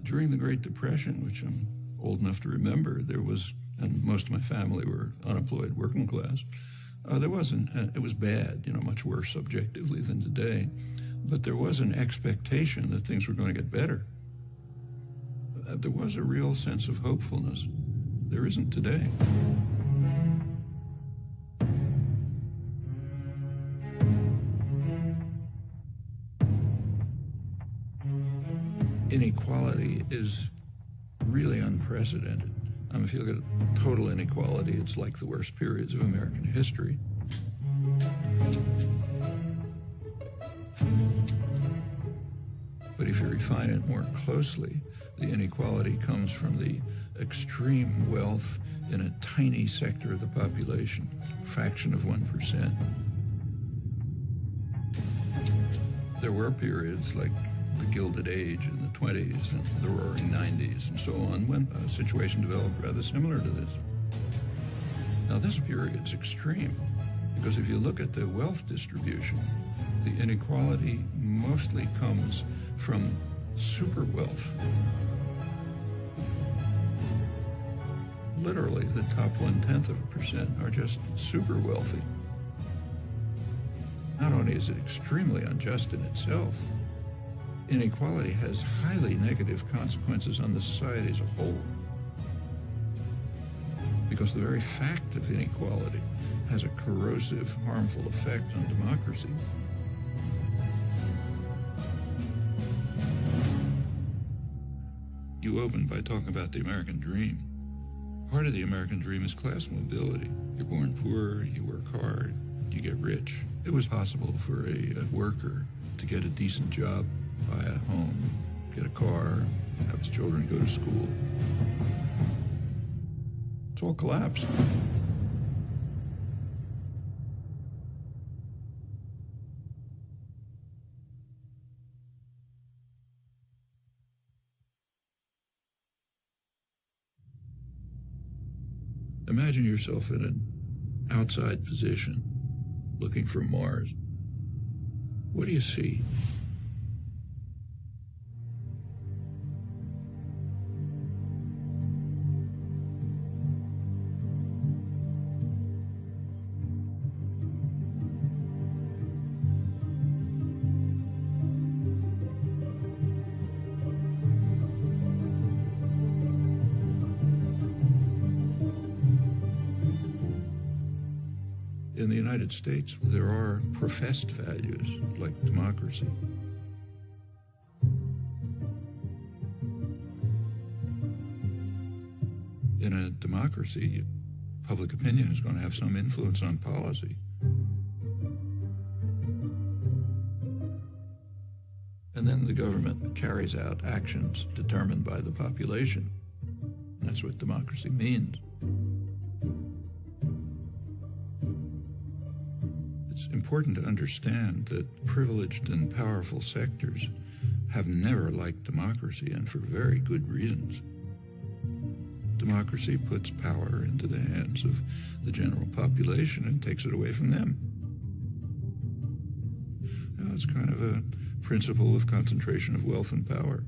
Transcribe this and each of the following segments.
During the Great Depression, which I'm old enough to remember, there was, and most of my family were unemployed, working class, there wasn't, it was bad, much worse subjectively than today, but there was an expectation that things were going to get better. There was a real sense of hopefulness. There isn't today. Inequality is really unprecedented. If you look at total inequality, it's like the worst periods of American history. But if you refine it more closely, the inequality comes from the extreme wealth in a tiny sector of the population, fraction of 1%. There were periods like the Gilded Age in the 20s and the Roaring 90s and so on, when a situation developed rather similar to this. Now this period's extreme, because if you look at the wealth distribution, the inequality mostly comes from super wealth. Literally, the top 0.1% are just super wealthy. Not only is it extremely unjust in itself, inequality has highly negative consequences on the society as a whole. Because the very fact of inequality has a corrosive, harmful effect on democracy. You opened by talking about the American dream. Part of the American dream is class mobility. You're born poor, you work hard, you get rich. It was possible for a worker to get a decent job, buy a home, get a car, have his children go to school. It's all collapsed. Imagine yourself in an outside position, looking from Mars. What do you see? In the United States, there are professed values like democracy. In a democracy, public opinion is going to have some influence on policy. And then the government carries out actions determined by the population. That's what democracy means. It's important to understand that privileged and powerful sectors have never liked democracy, and for very good reasons. Democracy puts power into the hands of the general population and takes it away from them. Now, it's kind of a principle of concentration of wealth and power.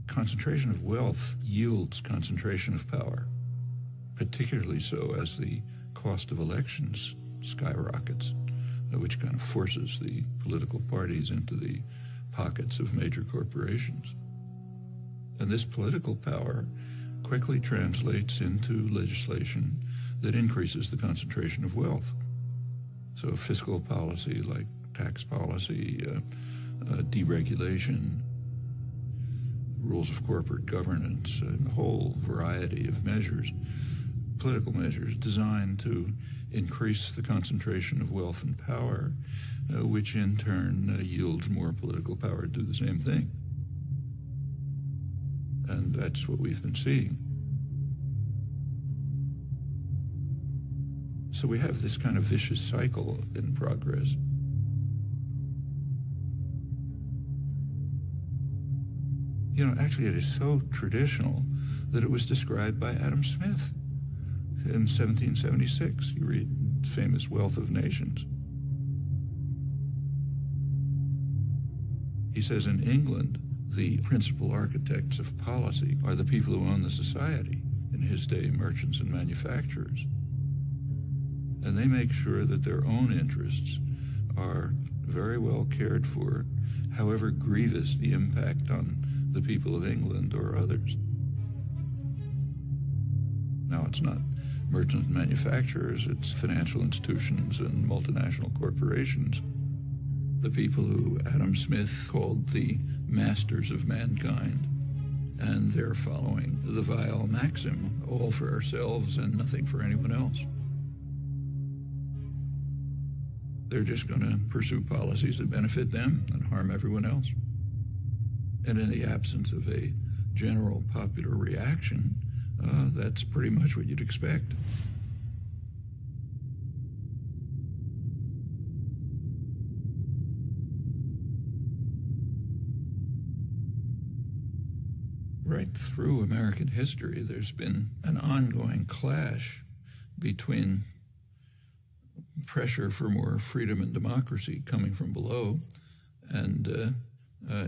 Concentration of wealth yields concentration of power, particularly so as the cost of elections skyrockets, which kind of forces the political parties into the pockets of major corporations. And this political power quickly translates into legislation that increases the concentration of wealth. So fiscal policy like tax policy, deregulation, rules of corporate governance, and a whole variety of measures, political measures designed to increase the concentration of wealth and power, which in turn yields more political power to do the same thing. And that's what we've been seeing. So we have this kind of vicious cycle in progress. You know, actually it is so traditional that it was described by Adam Smith in 1776. You read famous Wealth of Nations. He says in England, the principal architects of policy are the people who own the society, in his day, merchants and manufacturers. And they make sure that their own interests are very well cared for, however grievous the impact on the people of England or others. Now, it's not merchants and manufacturers, it's financial institutions and multinational corporations. The people who Adam Smith called the masters of mankind, and they're following the vile maxim, all for ourselves and nothing for anyone else. They're just going to pursue policies that benefit them and harm everyone else. And in the absence of a general popular reaction, that's pretty much what you'd expect. Right through American history, there's been an ongoing clash between pressure for more freedom and democracy coming from below and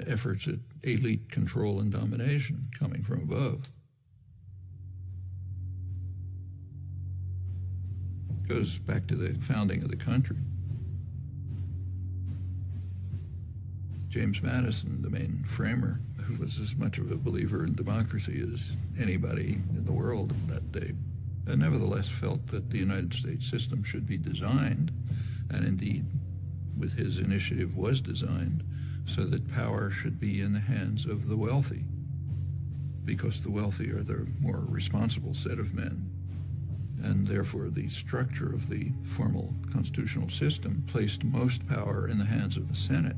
efforts at elite control and domination coming from above. It goes back to the founding of the country. James Madison, the main framer, who was as much of a believer in democracy as anybody in the world at that day, and nevertheless felt that the United States system should be designed, and indeed, with his initiative, was designed, so that power should be in the hands of the wealthy, because the wealthy are the more responsible set of men. And therefore, the structure of the formal constitutional system placed most power in the hands of the Senate.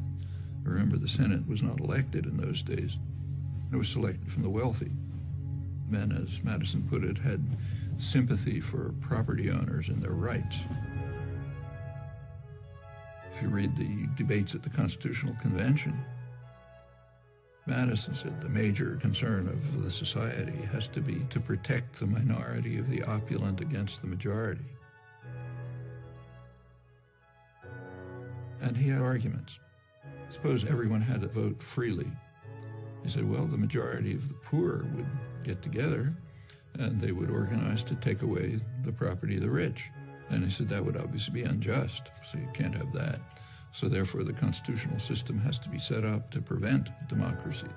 Remember, the Senate was not elected in those days. It was selected from the wealthy. Men, as Madison put it, had sympathy for property owners and their rights. If you read the debates at the Constitutional Convention, Madison said the major concern of the society has to be to protect the minority of the opulent against the majority. And he had arguments. Suppose everyone had to vote freely. He said, well, the majority of the poor would get together and they would organize to take away the property of the rich. And he said that would obviously be unjust, so you can't have that. So therefore, the constitutional system has to be set up to prevent democracy.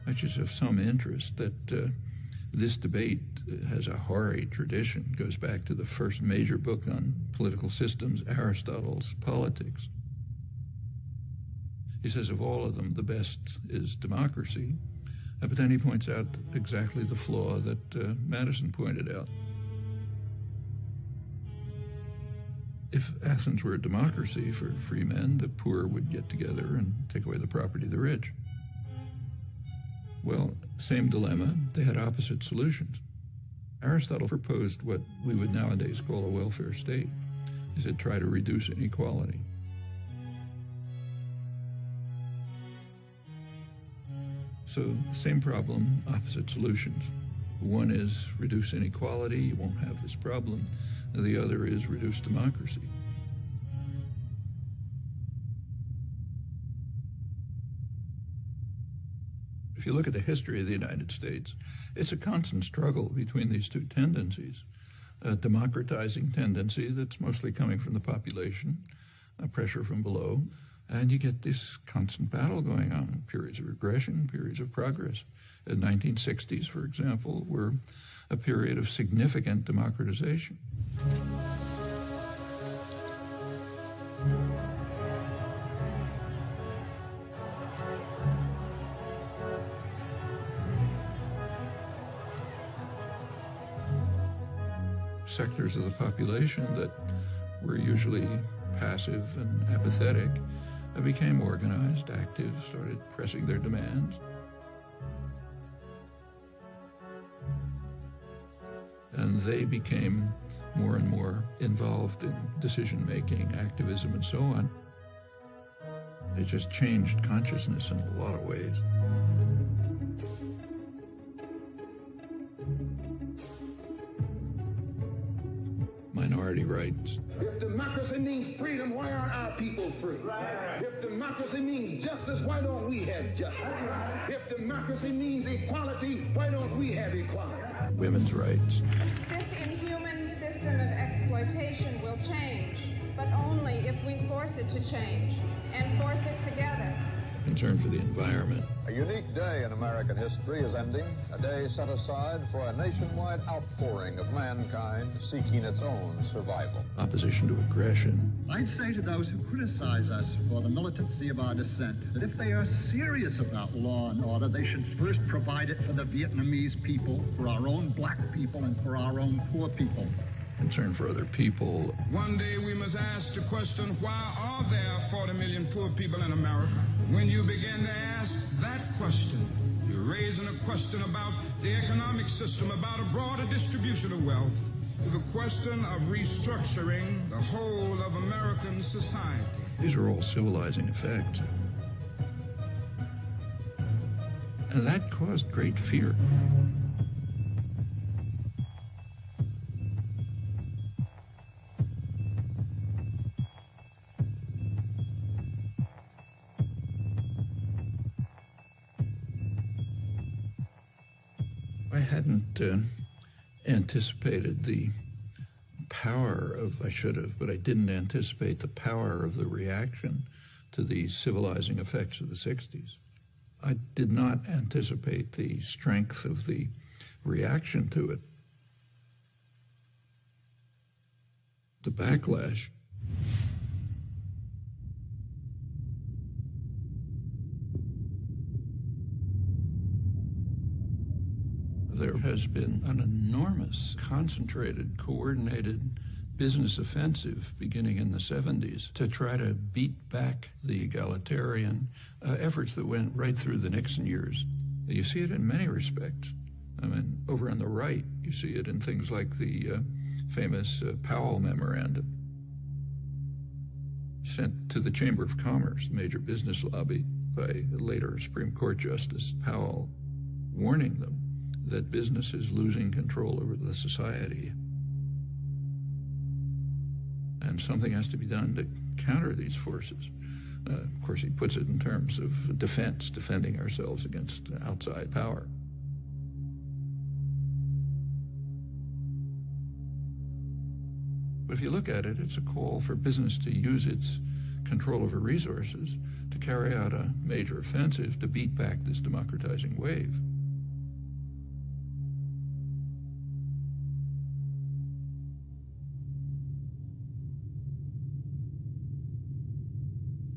Which is of some interest that this debate has a hoary tradition. It goes back to the first major book on political systems, Aristotle's Politics. He says of all of them, the best is democracy. But then he points out exactly the flaw that Madison pointed out. If Athens were a democracy for free men, the poor would get together and take away the property of the rich. Well, same dilemma, they had opposite solutions. Aristotle proposed what we would nowadays call a welfare state. He said, try to reduce inequality. So, same problem, opposite solutions. One is reduce inequality, you won't have this problem. The other is reduce democracy. If you look at the history of the United States, it's a constant struggle between these two tendencies. A democratizing tendency that's mostly coming from the population, a pressure from below, and you get this constant battle going on, periods of regression, periods of progress. The 1960s, for example, were a period of significant democratization. Sectors of the population that were usually passive and apathetic became organized, active, started pressing their demands. And they became more and more involved in decision-making, activism, and so on. It just changed consciousness in a lot of ways. Minority rights. If democracy means freedom, why aren't our people free? If democracy means justice, why don't we have justice? If democracy means equality, why don't we have equality? Women's rights. This inhuman system of exploitation will change, but only if we force it to change, and force it together. Concern for the environment. A unique day in American history is ending, a day set aside for a nationwide outpouring of mankind seeking its own survival. Opposition to aggression. I'd say to those who criticize us for the militancy of our dissent that if they are serious about law and order, they should first provide it for the Vietnamese people, for our own black people, and for our own poor people. Concern for other people. One day we must ask the question, why are there 40 million poor people in America? When you begin to ask that question, you're raising a question about the economic system, about a broader distribution of wealth, the question of restructuring the whole of American society. These are all civilizing effects. And that caused great fear. I hadn't anticipated the power of, I should have, but I didn't anticipate the power of the reaction to the civilizing effects of the 60s. I did not anticipate the strength of the reaction to it. The backlash. There has been an enormous, concentrated, coordinated business offensive beginning in the 70s to try to beat back the egalitarian efforts that went right through the Nixon years. You see it in many respects. I mean, over on the right, you see it in things like the famous Powell Memorandum, sent to the Chamber of Commerce, the major business lobby, by later Supreme Court Justice Powell, warning them that business is losing control over the society. And something has to be done to counter these forces. Of course, he puts it in terms of defense, defending ourselves against outside power. But if you look at it, it's a call for business to use its control over resources to carry out a major offensive to beat back this democratizing wave.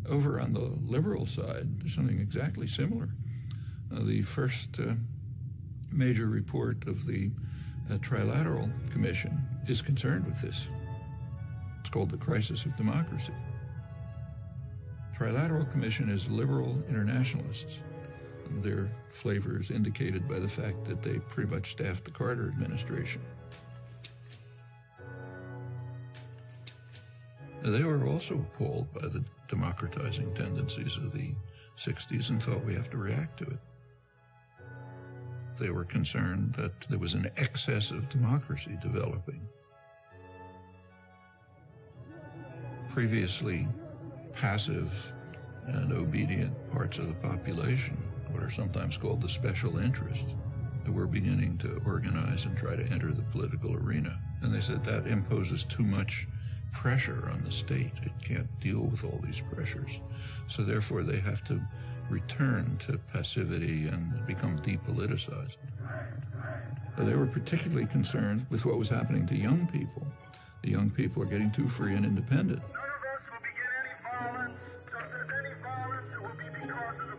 Over on the liberal side, there's something exactly similar. The first major report of the Trilateral Commission is concerned with this. It's called the Crisis of Democracy. Trilateral Commission is liberal internationalists. Their flavor is indicated by the fact that they pretty much staffed the Carter administration. They were also appalled by the democratizing tendencies of the 60s and thought we have to react to it. They were concerned that there was an excess of democracy developing. Previously passive and obedient parts of the population, what are sometimes called the special interests, were beginning to organize and try to enter the political arena. And they said that imposes too much pressure on the state. It can't deal with all these pressures. So therefore they have to return to passivity and become depoliticized. They were particularly concerned with what was happening to young people. The young people are getting too free and independent. None of us will begin any violence, just as any violence it will be because of the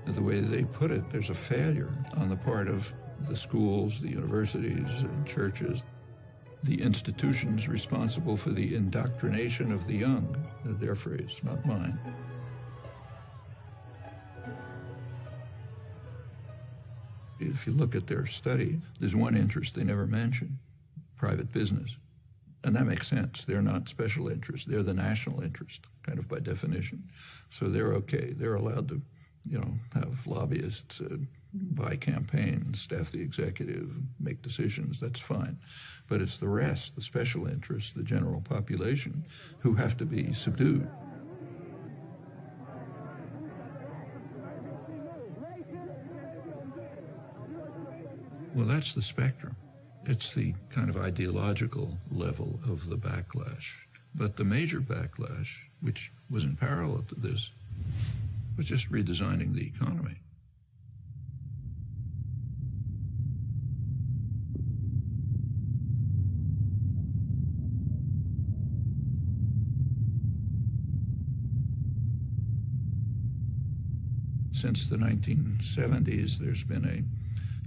police. The way they put it, there's a failure on the part of the schools, the universities, and churches the institutions responsible for the indoctrination of the young. Their phrase, not mine. If you look at their study, there's one interest they never mention: private business. And that makes sense. They're not special interests. They're the national interest, kind of by definition. So they're okay. They're allowed to, have lobbyists buy campaigns, staff the executive, make decisions. That's fine. But it's the rest, the special interests, the general population, who have to be subdued. Well, that's the spectrum. It's the kind of ideological level of the backlash. But the major backlash, which was in parallel to this, was just redesigning the economy. Since the 1970s, there's been a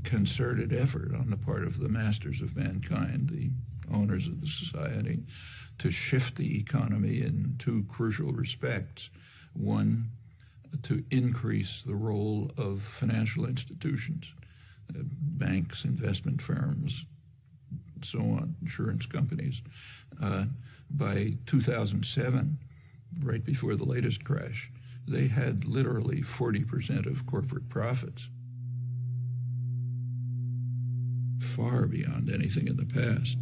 concerted effort on the part of the masters of mankind, the owners of the society, to shift the economy in two crucial respects. One, to increase the role of financial institutions, banks, investment firms, so on, insurance companies. By 2007, right before the latest crash, they had literally 40% of corporate profits, far beyond anything in the past.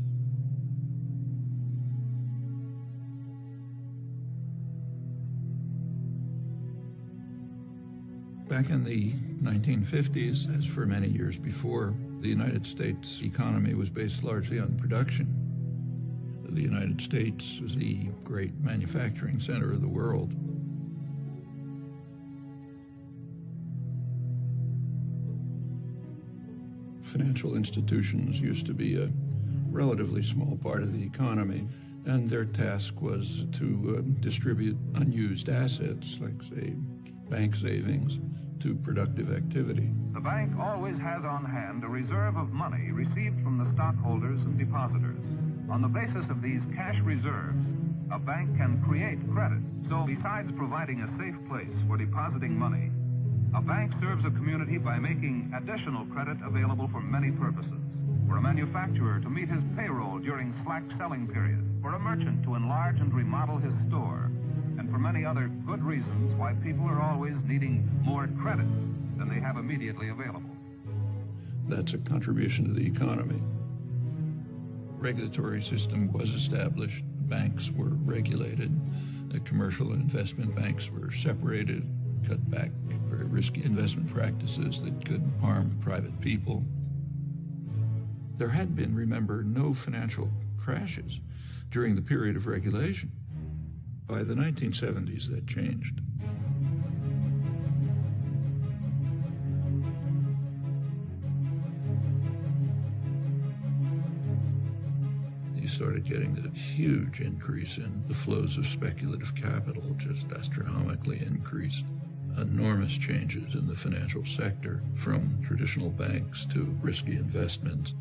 Back in the 1950s, as for many years before, the United States economy was based largely on production. The United States was the great manufacturing center of the world. Financial institutions used to be a relatively small part of the economy, and their task was to distribute unused assets, like, say, bank savings, to productive activity. The bank always has on hand a reserve of money received from the stockholders and depositors. On the basis of these cash reserves, a bank can create credit. So besides providing a safe place for depositing money, a bank serves a community by making additional credit available for many purposes. For a manufacturer to meet his payroll during slack selling periods, for a merchant to enlarge and remodel his store, and for many other good reasons why people are always needing more credit than they have immediately available. That's a contribution to the economy. Regulatory system was established. Banks were regulated. The commercial and investment banks were separated, cut back very risky investment practices that could harm private people. There had been, remember, no financial crashes during the period of regulation. By the 1970s, that changed. You started getting a huge increase in the flows of speculative capital, just astronomically increased. Enormous changes in the financial sector, from traditional banks to risky investments,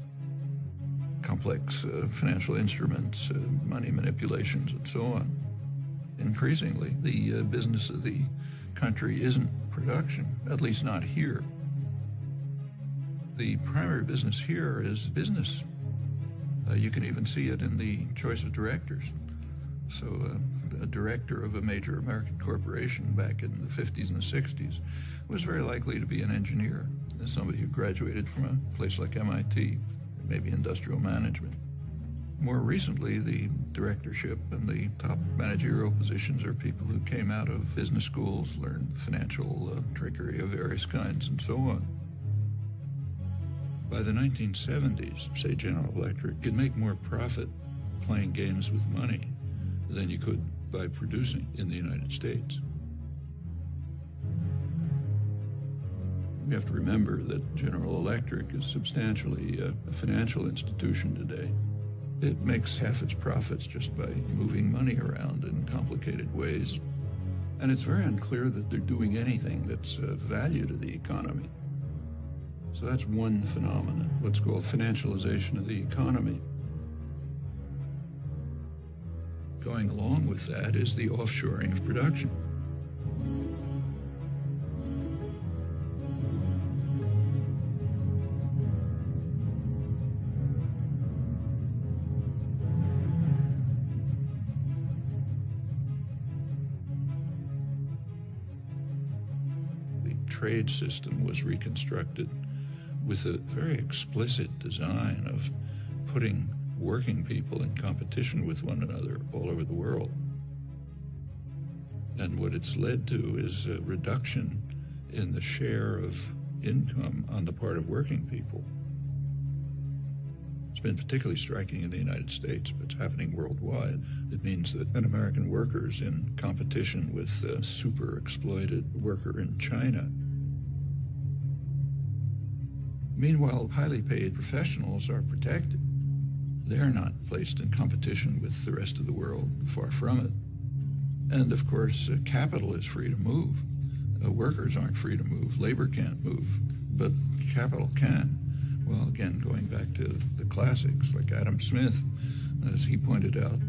complex financial instruments, money manipulations, and so on. Increasingly, the business of the country isn't production, at least not here. The primary business here is business. You can even see it in the choice of directors. So a director of a major American corporation back in the 50s and the 60s was very likely to be an engineer, somebody who graduated from a place like MIT, maybe industrial management. More recently, the directorship and the top managerial positions are people who came out of business schools, learned financial trickery of various kinds, and so on. By the 1970s, say General Electric could make more profit playing games with money than you could by producing in the United States. We have to remember that General Electric is substantially a financial institution today. It makes half its profits just by moving money around in complicated ways. And it's very unclear that they're doing anything that's of value to the economy. So that's one phenomenon, what's called financialization of the economy. Going along with that is the offshoring of production. Trade system was reconstructed with a very explicit design of putting working people in competition with one another all over the world. And what it's led to is a reduction in the share of income on the part of working people. It's been particularly striking in the United States, but it's happening worldwide. It means that an American worker is in competition with a super exploited worker in China. Meanwhile, highly paid professionals are protected. They're not placed in competition with the rest of the world, far from it. And of course, capital is free to move. Workers aren't free to move. Labor can't move, but capital can. Well, again, going back to the classics, like Adam Smith, as he pointed out,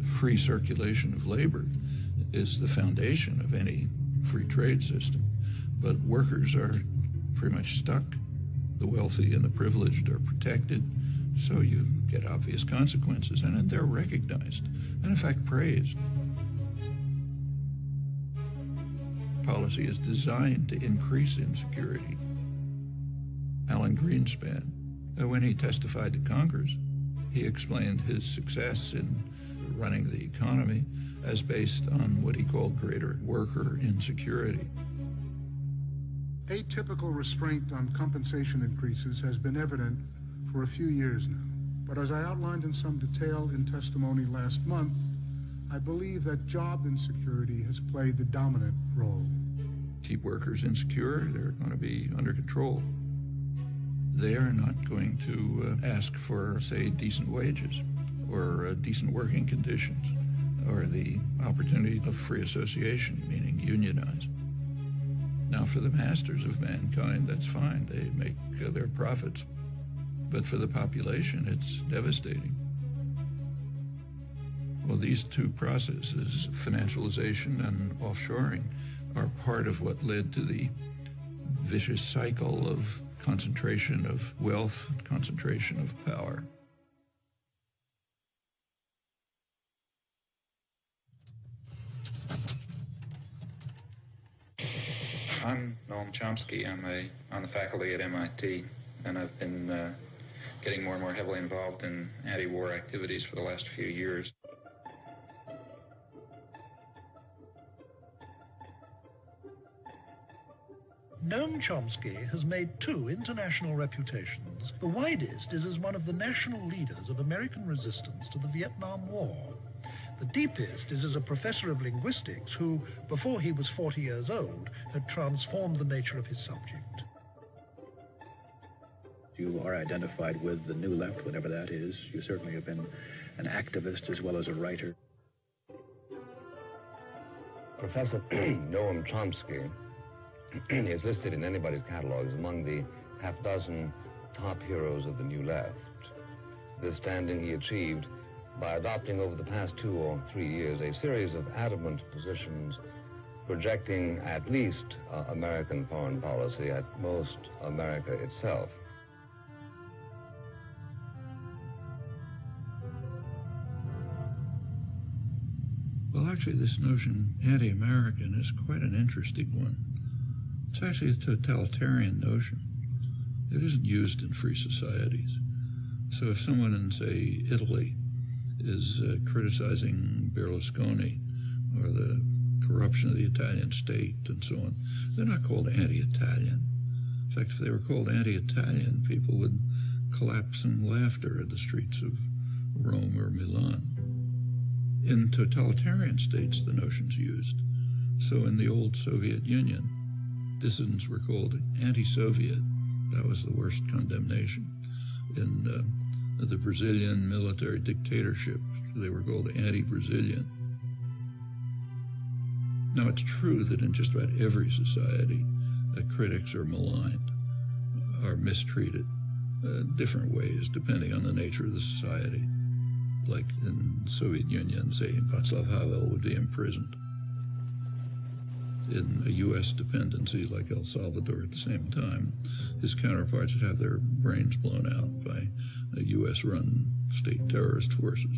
free circulation of labor is the foundation of any free trade system. But workers are pretty much stuck. The wealthy and the privileged are protected, so you get obvious consequences, and they're recognized, and in fact praised. Policy is designed to increase insecurity. Alan Greenspan, when he testified to Congress, he explained his success in running the economy as based on what he called greater worker insecurity. Atypical restraint on compensation increases has been evident for a few years now. But as I outlined in some detail in testimony last month, I believe that job insecurity has played the dominant role. Keep workers insecure, they're going to be under control. They are not going to ask for, say, decent wages or decent working conditions or the opportunity of free association, meaning unionize. Now, for the masters of mankind, that's fine. They make their profits. But for the population, it's devastating. Well, these two processes, financialization and offshoring, are part of what led to the vicious cycle of concentration of wealth, concentration of power. I'm Noam Chomsky. I'm on the faculty at MIT, and I've been getting more and more heavily involved in anti-war activities for the last few years. Noam Chomsky has made two international reputations. The widest is as one of the national leaders of American resistance to the Vietnam War. The deepest is as a professor of linguistics who, before he was 40 years old, had transformed the nature of his subject. You are identified with the New Left, whatever that is. You certainly have been an activist as well as a writer. Professor Noam Chomsky is listed in anybody's catalog as among the half-dozen top heroes of the New Left. This standing he achieved by adopting over the past 2 or 3 years a series of adamant positions projecting at least American foreign policy, at most America itself. Well, actually, this notion, anti-American, is quite an interesting one. It's actually a totalitarian notion. It isn't used in free societies. So if someone in, say, Italy is criticizing Berlusconi or the corruption of the Italian state and so on, they're not called anti-Italian. In fact, if they were called anti-Italian, people would collapse in laughter in the streets of Rome or Milan. In totalitarian states, the notion's used. So in the old Soviet Union, dissidents were called anti-Soviet. That was the worst condemnation. In the Brazilian military dictatorship, they were called anti-Brazilian. Now, it's true that in just about every society, critics are maligned, are mistreated, different ways depending on the nature of the society. like in the Soviet Union, say Václav Havel would be imprisoned. In a U.S. dependency like El Salvador at the same time, his counterparts would have their brains blown out by U.S.-run state terrorist forces.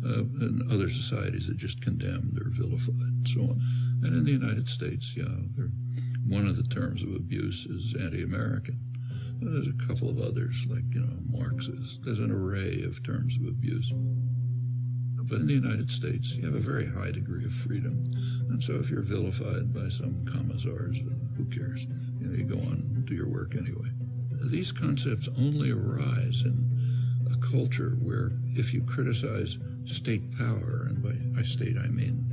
And other societies that just condemned or vilified and so on. And in the United States, one of the terms of abuse is anti-American. There's a couple of others, like, Marxist. There's an array of terms of abuse. But in the United States, you have a very high degree of freedom. And so if you're vilified by some commissars, who cares? You go on and do your work anyway. These concepts only arise in a culture where if you criticize state power, and by state I mean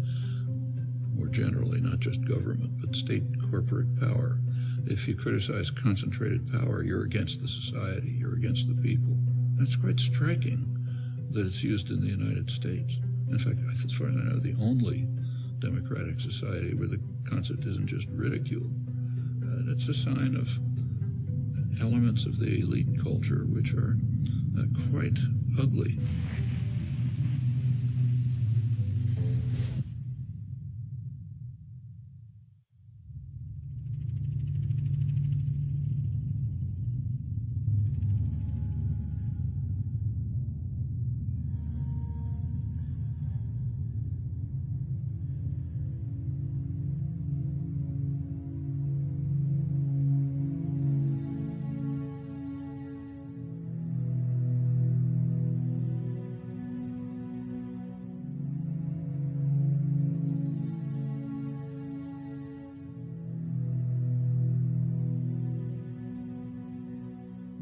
more generally, not just government, but state corporate power. If you criticize concentrated power, you're against the society, you're against the people. And it's quite striking that it's used in the United States. In fact, as far as I know, the only democratic society where the concept isn't just ridiculed. And it's a sign of elements of the elite culture which are quite ugly.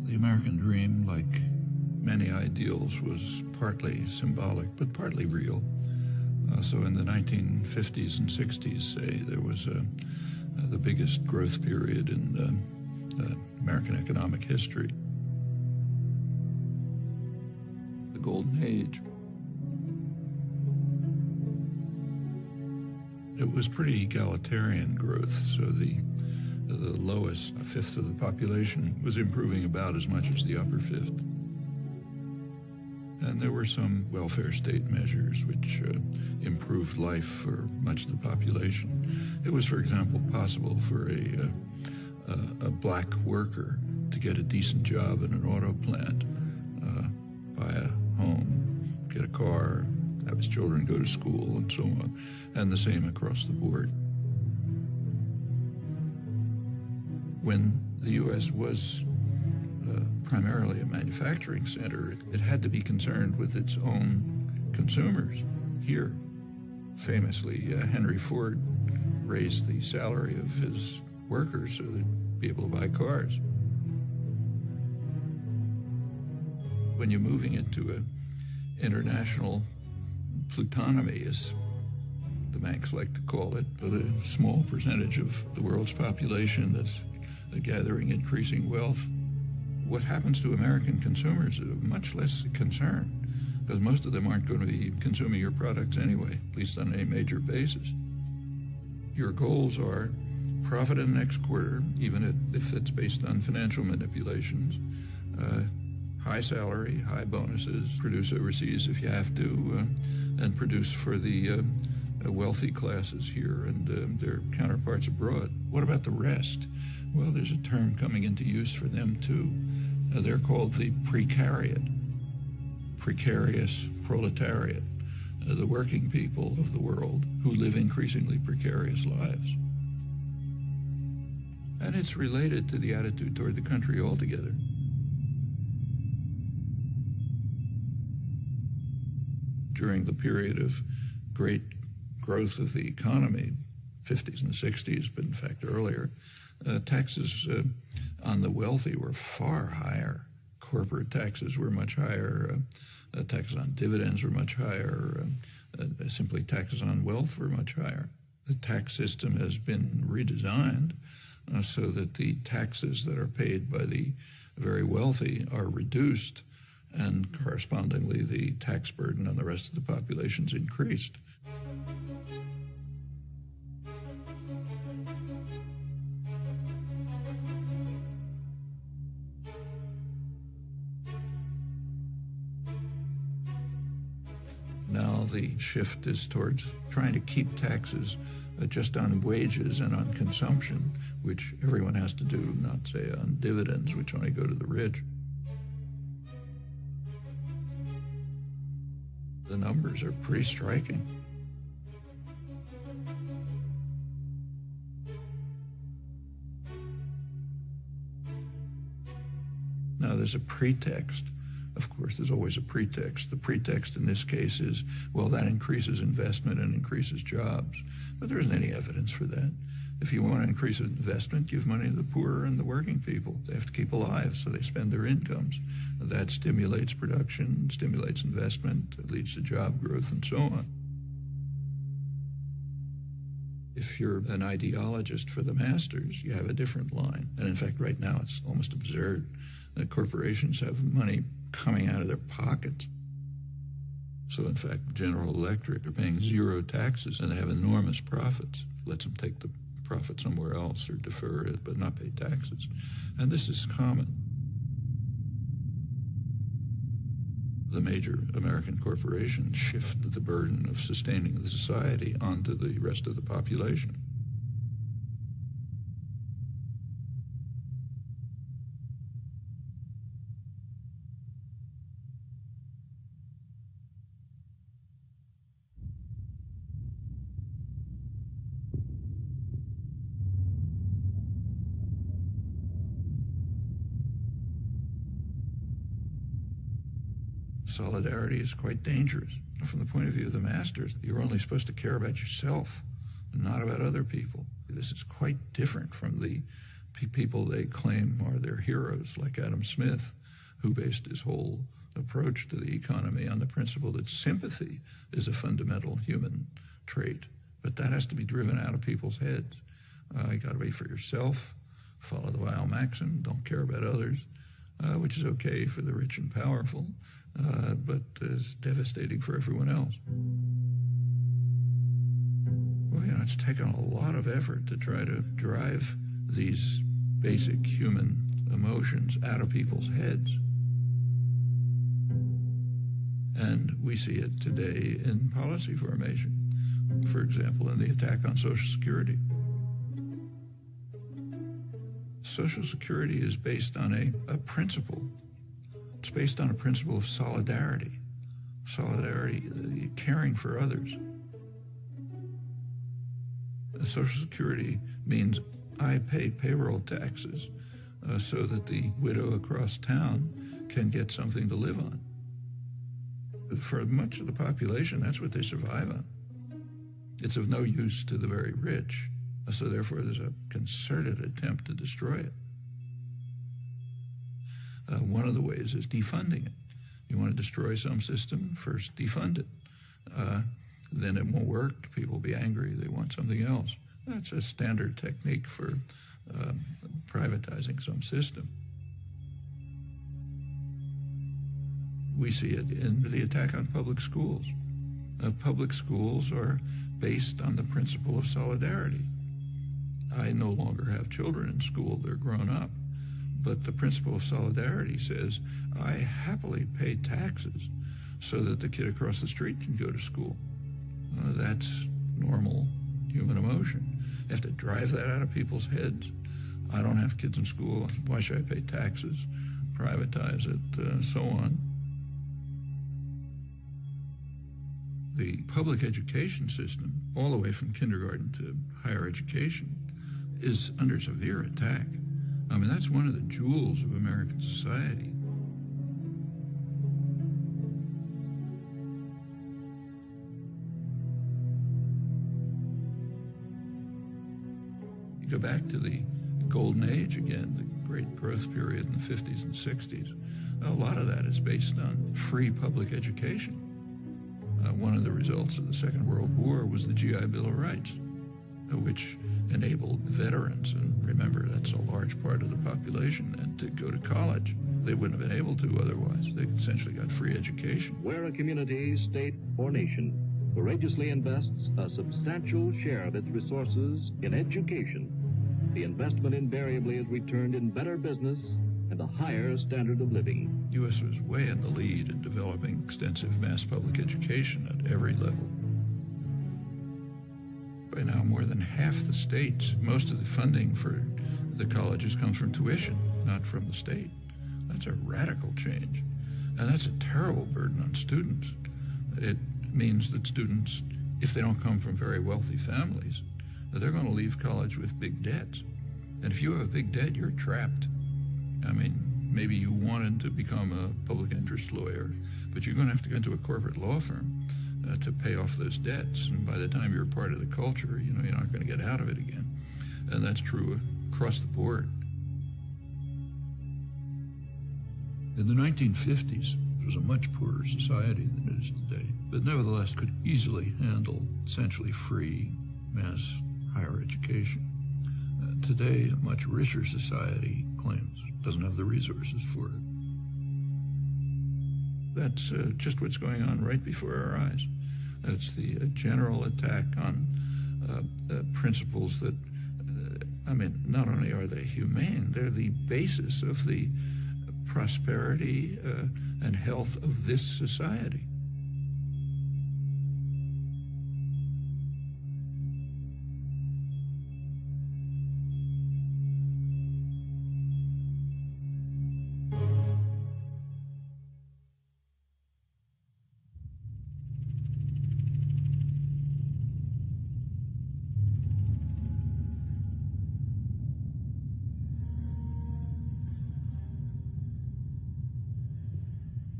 The American dream, like many ideals, was partly symbolic, but partly real. So in the 1950s and 60s, say, there was the biggest growth period in American economic history. The Golden Age. It was pretty egalitarian growth, so the lowest fifth of the population was improving about as much as the upper fifth. And there were some welfare state measures which improved life for much of the population. It was, for example, possible for a black worker to get a decent job in an auto plant, buy a home, get a car, have his children go to school, and so on, and the same across the board. When the U.S. was primarily a manufacturing center, it had to be concerned with its own consumers. Here, famously, Henry Ford raised the salary of his workers so they'd be able to buy cars. When you're moving into an international plutonomy, as the banks like to call it, with a small percentage of the world's population that's gathering increasing wealth, what happens to American consumers is much less concern, because most of them aren't going to be consuming your products anyway, at least on a major basis. Your goals are profit in the next quarter, even if it's based on financial manipulations, high salary, high bonuses, produce overseas if you have to, and produce for the wealthy classes here and their counterparts abroad. What about the rest? Well, there's a term coming into use for them too. They're called the precariat, precarious proletariat, the working people of the world who live increasingly precarious lives. And it's related to the attitude toward the country altogether. During the period of great growth of the economy, 50s and 60s, but in fact earlier, taxes on the wealthy were far higher. Corporate taxes were much higher. Taxes on dividends were much higher. Simply taxes on wealth were much higher. The tax system has been redesigned so that the taxes that are paid by the very wealthy are reduced, and correspondingly the tax burden on the rest of the population's increased. the shift is towards trying to keep taxes just on wages and on consumption, which everyone has to do, not, say, on dividends, which only go to the rich. The numbers are pretty striking. Now, there's a pretext. Of course, there's always a pretext. The pretext in this case is, well, that increases investment and increases jobs. But there isn't any evidence for that. If you want to increase investment, give money to the poor and the working people. They have to keep alive, so they spend their incomes. That stimulates production, stimulates investment, it leads to job growth, and so on. If you're an ideologist for the masters, you have a different line. And in fact, right now, it's almost absurd that corporations have money coming out of their pockets. So in fact, General Electric are paying zero taxes and they have enormous profits. Lets them take the profit somewhere else or defer it, but not pay taxes. And this is common. The major American corporations shift the burden of sustaining the society onto the rest of the population. Solidarity is quite dangerous. From the point of view of the masters, you're only supposed to care about yourself and not about other people. This is quite different from the people they claim are their heroes, like Adam Smith, who based his whole approach to the economy on the principle that sympathy is a fundamental human trait. But that has to be driven out of people's heads. You got to be for yourself, follow the Weil maxim, don't care about others, which is okay for the rich and powerful, but is devastating for everyone else. Well, you know, it's taken a lot of effort to try to drive these basic human emotions out of people's heads. And we see it today in policy formation. For example, in the attack on Social Security. Social Security is based on a principle. It's based on a principle of solidarity. Solidarity, caring for others. Social Security means I pay payroll taxes so that the widow across town can get something to live on. For much of the population, that's what they survive on. It's of no use to the very rich, so therefore there's a concerted attempt to destroy it. One of the ways is defunding it. You want to destroy some system, first defund it. Then it won't work, people will be angry, they want something else. That's a standard technique for privatizing some system. We see it in the attack on public schools. Public schools are based on the principle of solidarity. I no longer have children in school, they're grown up. But the principle of solidarity says, I happily pay taxes so that the kid across the street can go to school. That's normal human emotion. You have to drive that out of people's heads. I don't have kids in school, why should I pay taxes? Privatize it, so on. The public education system, all the way from kindergarten to higher education, is under severe attack. I mean, that's one of the jewels of American society. You go back to the golden age again, the great growth period in the 50s and 60s. A lot of that is based on free public education. One of the results of the Second World War was the GI Bill of Rights, which enabled veterans, and remember that's a large part of the population, and to go to college. They wouldn't have been able to otherwise. They essentially got free education. Where a community, state, or nation courageously invests a substantial share of its resources in education, the investment invariably is returned in better business, and a higher standard of living. The U.S. was way in the lead in developing extensive mass public education at every level. By now, more than half the states, most of the funding for the colleges comes from tuition, not from the state. That's a radical change, and that's a terrible burden on students. It means that students, if they don't come from very wealthy families, they're going to leave college with big debts. And if you have a big debt, you're trapped. I mean, maybe you wanted to become a public interest lawyer, but you're going to have to go into a corporate law firm to pay off those debts. And by the time you're part of the culture, you know, you're not going to get out of it again. And that's true across the board. In the 1950s, it was a much poorer society than it is today, but nevertheless could easily handle essentially free mass higher education. Today, a much richer society claims doesn't have the resources for it. That's just what's going on right before our eyes. It's the general attack on principles that, I mean, not only are they humane, they're the basis of the prosperity and health of this society.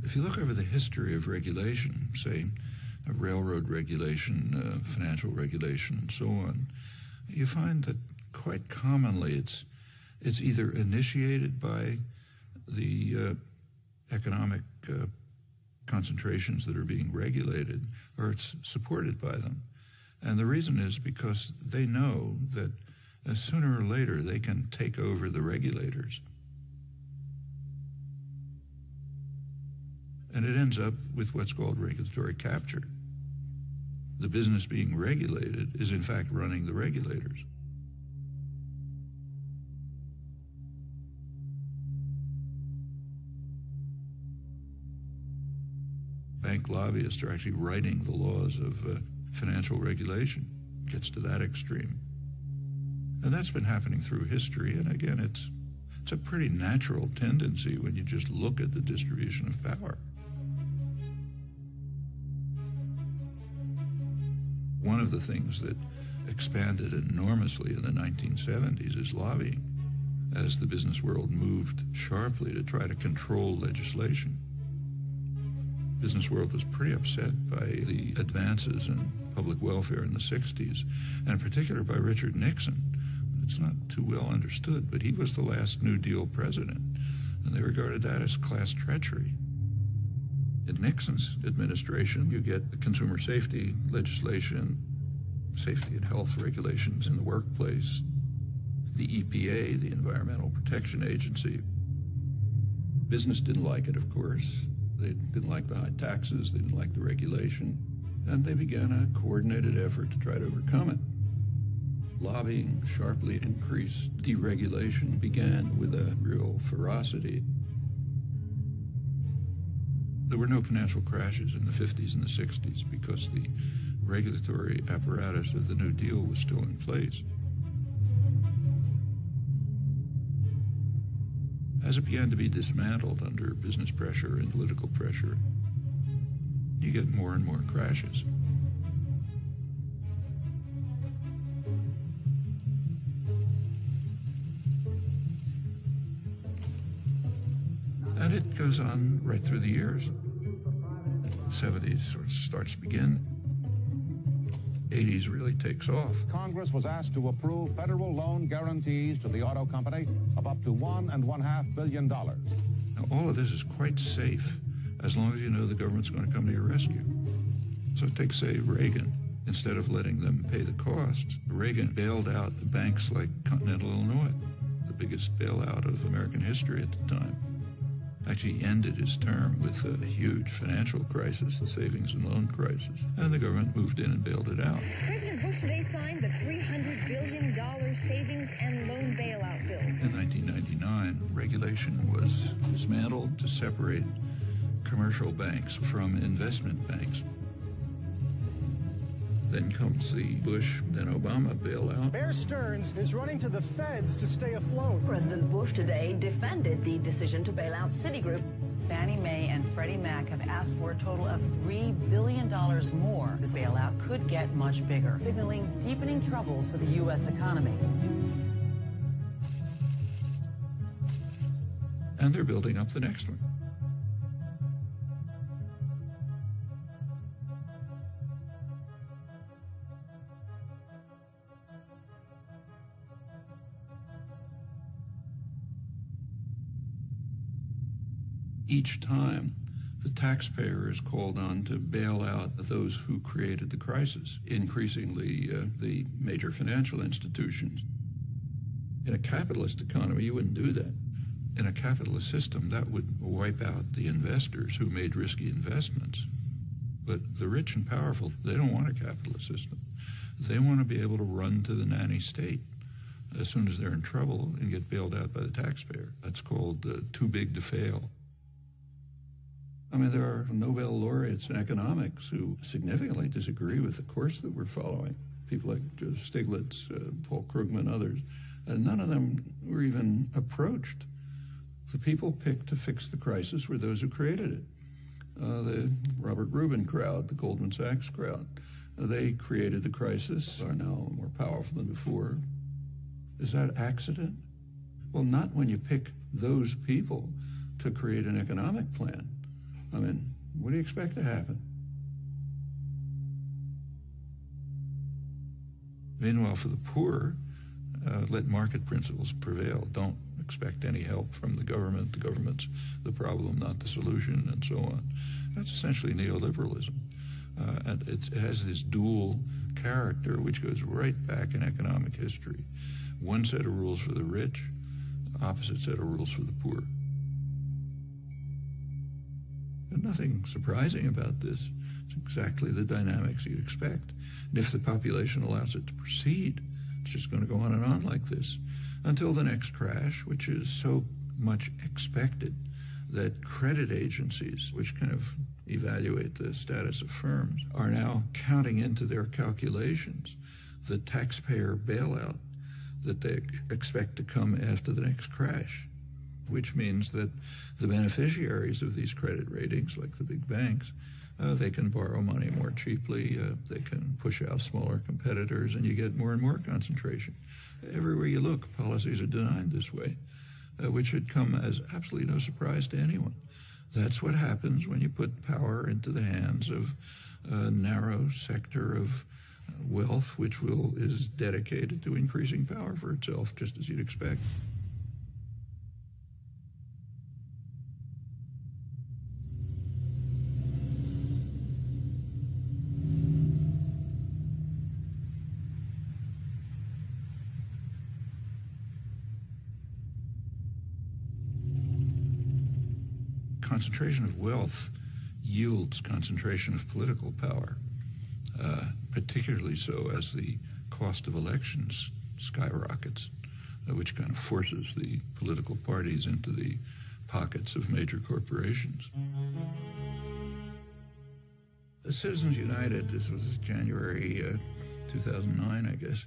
If you look over the history of regulation, say railroad regulation, financial regulation, and so on, you find that quite commonly it's either initiated by the economic concentrations that are being regulated, or it's supported by them. And the reason is because they know that sooner or later they can take over the regulators. And it ends up with what's called regulatory capture. The business being regulated is in fact running the regulators. Bank lobbyists are actually writing the laws of financial regulation. It gets to that extreme. And that's been happening through history, and again, it's a pretty natural tendency when you just look at the distribution of power. One of the things that expanded enormously in the 1970s is lobbying, as the business world moved sharply to try to control legislation. The business world was pretty upset by the advances in public welfare in the 60s, and in particular by Richard Nixon. It's not too well understood, but he was the last New Deal president, and they regarded that as class treachery. In Nixon's administration, you get the consumer safety legislation, safety and health regulations in the workplace, the EPA, the Environmental Protection Agency. Business didn't like it, of course. They didn't like the high taxes, they didn't like the regulation, and they began a coordinated effort to try to overcome it. Lobbying sharply increased. Deregulation began with a real ferocity. There were no financial crashes in the 50s and the 60s because the regulatory apparatus of the New Deal was still in place. As it began to be dismantled under business pressure and political pressure, you get more and more crashes. And it goes on right through the years. 70s sort of starts to begin. 80s really takes off. Congress was asked to approve federal loan guarantees to the auto company of up to $1.5 billion. Now, all of this is quite safe as long as you know the government's going to come to your rescue. So take, say, Reagan. Instead of letting them pay the costs, Reagan bailed out the banks like Continental Illinois, the biggest bailout of American history at the time. Actually ended his term with a huge financial crisis, the savings and loan crisis, and the government moved in and bailed it out. President Bush today signed the $300 billion savings and loan bailout bill. In 1999, regulation regulation was dismantled to separate commercial banks from investment banks. Then comes the Bush, then Obama bailout. Bear Stearns is running to the feds to stay afloat. President Bush today defended the decision to bail out Citigroup. Fannie Mae and Freddie Mac have asked for a total of $3 billion more. This bailout could get much bigger, signaling deepening troubles for the U.S. economy. And they're building up the next one. Each time, the taxpayer is called on to bail out those who created the crisis, increasingly the major financial institutions. In a capitalist economy, you wouldn't do that. In a capitalist system, that would wipe out the investors who made risky investments. But the rich and powerful, they don't want a capitalist system. They want to be able to run to the nanny state as soon as they're in trouble and get bailed out by the taxpayer. That's called too big to fail. I mean, there are Nobel laureates in economics who significantly disagree with the course that we're following. People like Joseph Stiglitz, Paul Krugman, others. None of them were even approached. The people picked to fix the crisis were those who created it. The Robert Rubin crowd, the Goldman Sachs crowd, they created the crisis, are now more powerful than before. Is that accident? Well, not when you pick those people to create an economic plan. I mean, what do you expect to happen? Meanwhile, for the poor, let market principles prevail. Don't expect any help from the government. The government's the problem, not the solution, and so on. That's essentially neoliberalism. And it has this dual character, which goes right back in economic history. One set of rules for the rich, opposite set of rules for the poor. There's nothing surprising about this. It's exactly the dynamics you'd expect. And if the population allows it to proceed, it's just going to go on and on like this until the next crash, which is so much expected that credit agencies, which kind of evaluate the status of firms, are now counting into their calculations the taxpayer bailout that they expect to come after the next crash, which means that the beneficiaries of these credit ratings, like the big banks, they can borrow money more cheaply, they can push out smaller competitors, and you get more and more concentration. Everywhere you look, policies are designed this way, which should come as absolutely no surprise to anyone. That's what happens when you put power into the hands of a narrow sector of wealth, which is dedicated to increasing power for itself, just as you'd expect. Concentration of wealth yields concentration of political power, particularly so as the cost of elections skyrockets, which kind of forces the political parties into the pockets of major corporations. The Citizens United, this was January 2009, I guess.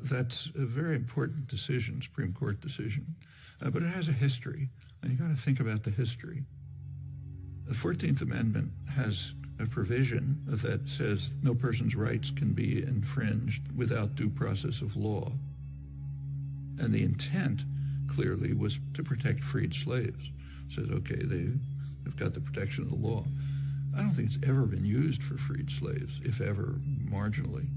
That's a very important decision, Supreme Court decision, but it has a history. And you got to think about the history. The 14th Amendment has a provision that says no person's rights can be infringed without due process of law. And the intent, clearly, was to protect freed slaves. It says, okay, they've got the protection of the law. I don't think it's ever been used for freed slaves, if ever, marginally.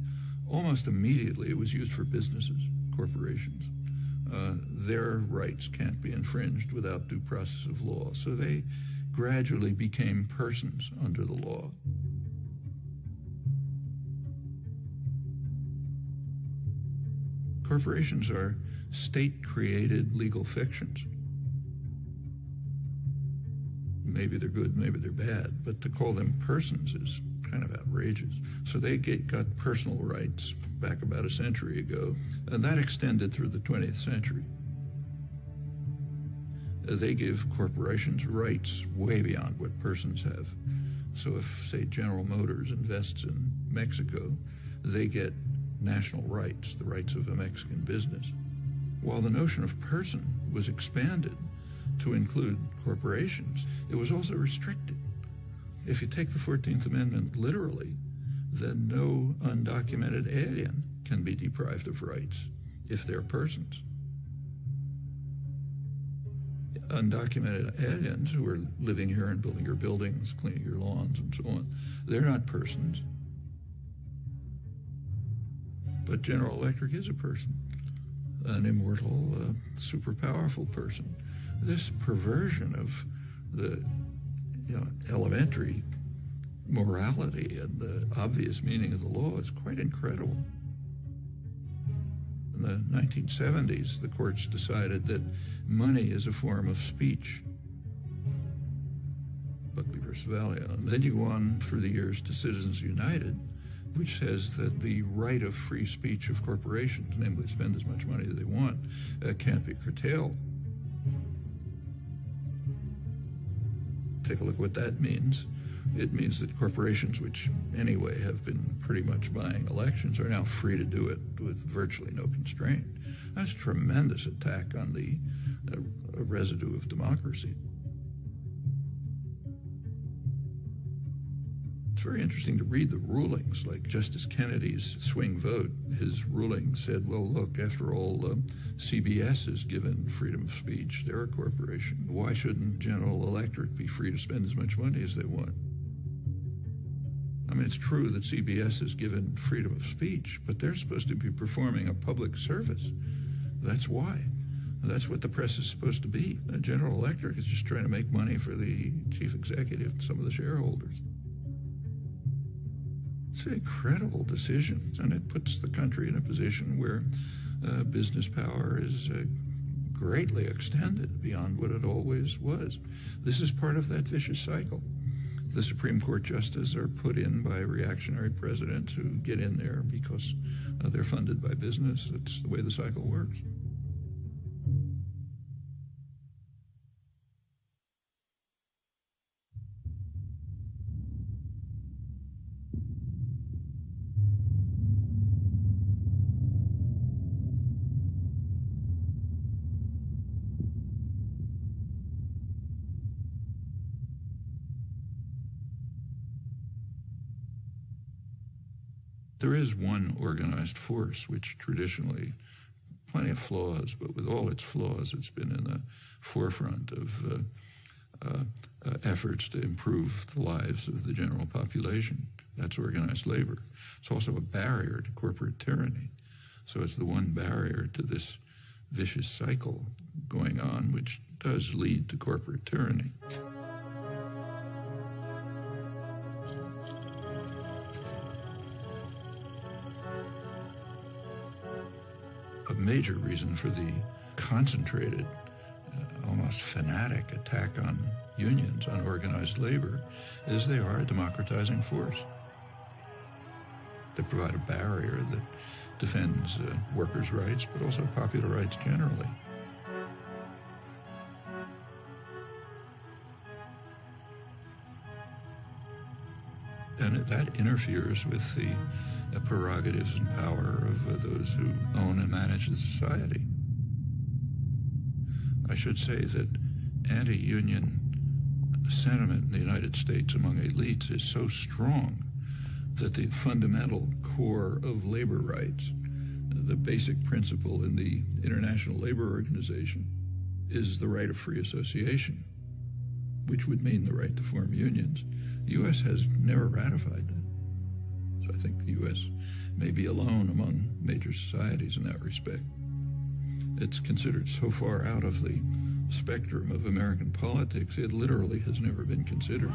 Almost immediately, it was used for businesses, corporations. Their rights can't be infringed without due process of law. So they gradually became persons under the law. Corporations are state-created legal fictions. Maybe they're good, maybe they're bad, but to call them persons is kind of outrageous. So they got personal rights back about a century ago, and that extended through the 20th century. They give corporations rights way beyond what persons have. So if, say, General Motors invests in Mexico, they get national rights, the rights of a Mexican business. While the notion of person was expanded to include corporations, it was also restricted. If you take the 14th Amendment literally, then no undocumented alien can be deprived of rights if they're persons. Undocumented aliens who are living here and building your buildings, cleaning your lawns, and so on, they're not persons. But General Electric is a person, an immortal, super powerful person. This perversion of the elementary morality and the obvious meaning of the law is quite incredible. In the 1970s, the courts decided that money is a form of speech. Buckley versus Valia. And then you go on through the years to Citizens United, which says that the right of free speech of corporations, namely to spend as much money as they want, can't be curtailed. Take a look at what that means. It means that corporations, which anyway have been pretty much buying elections, are now free to do it with virtually no constraint. That's a tremendous attack on the residue of democracy. It's very interesting to read the rulings, like Justice Kennedy's swing vote. His ruling said, well, look, after all, CBS is given freedom of speech. They're a corporation. Why shouldn't General Electric be free to spend as much money as they want? I mean, it's true that CBS is given freedom of speech, but they're supposed to be performing a public service. That's why. That's what the press is supposed to be. General Electric is just trying to make money for the chief executive and some of the shareholders. It's an incredible decision, and it puts the country in a position where business power is greatly extended beyond what it always was. This is part of that vicious cycle. The Supreme Court justices are put in by reactionary presidents who get in there because they're funded by business. That's the way the cycle works. There is one organized force which traditionally, plenty of flaws, but with all its flaws, it's been in the forefront of efforts to improve the lives of the general population. That's organized labor. It's also a barrier to corporate tyranny. So it's the one barrier to this vicious cycle going on, which does lead to corporate tyranny. A major reason for the concentrated, almost fanatic attack on unions, on organized labor, is they are a democratizing force. They provide a barrier that defends workers' rights, but also popular rights generally. And that interferes with the prerogatives and power of those who own and manage the society. I should say that anti-union sentiment in the United States among elites is so strong that the fundamental core of labor rights, the basic principle in the International Labor Organization, is the right of free association, which would mean the right to form unions. The U.S. has never ratified that. So I think the U.S. may be alone among major societies in that respect. It's considered so far out of the spectrum of American politics, it literally has never been considered.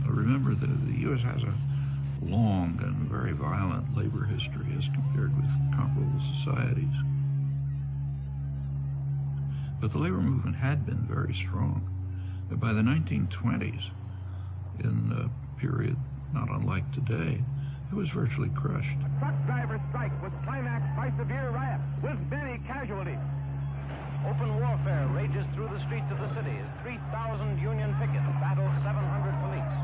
Remember that the U.S. has a long and very violent labor history as compared with comparable societies. But the labor movement had been very strong. By the 1920s, in a period not unlike today, it was virtually crushed. A truck driver strike was climaxed by severe riot with many casualties. Open warfare rages through the streets of the city as 3,000 Union pickets battle 700 police.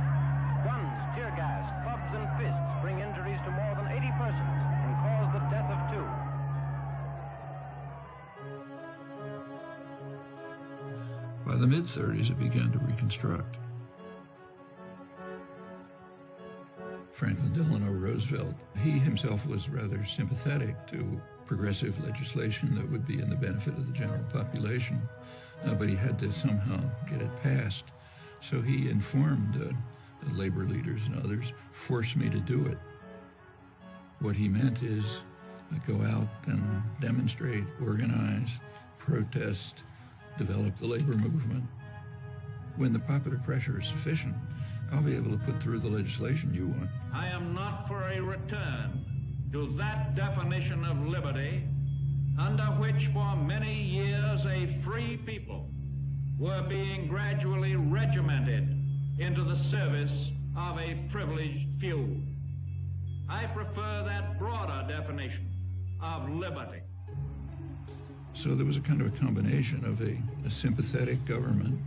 Guns, tear gas, clubs, and fists bring injuries to more than 80 persons and cause the death of 2. By the mid-30s, it began to reconstruct. Franklin Delano Roosevelt, he himself was rather sympathetic to progressive legislation that would be in the benefit of the general population, but he had to somehow get it passed. So he informed labor leaders and others, force me to do it. What he meant is go out and demonstrate, organize, protest, develop the labor movement. When the popular pressure is sufficient, I'll be able to put through the legislation you want. I am not for a return to that definition of liberty under which for many years a free people were being gradually regimented into the service of a privileged few. I prefer that broader definition of liberty. So there was a kind of a combination of a sympathetic government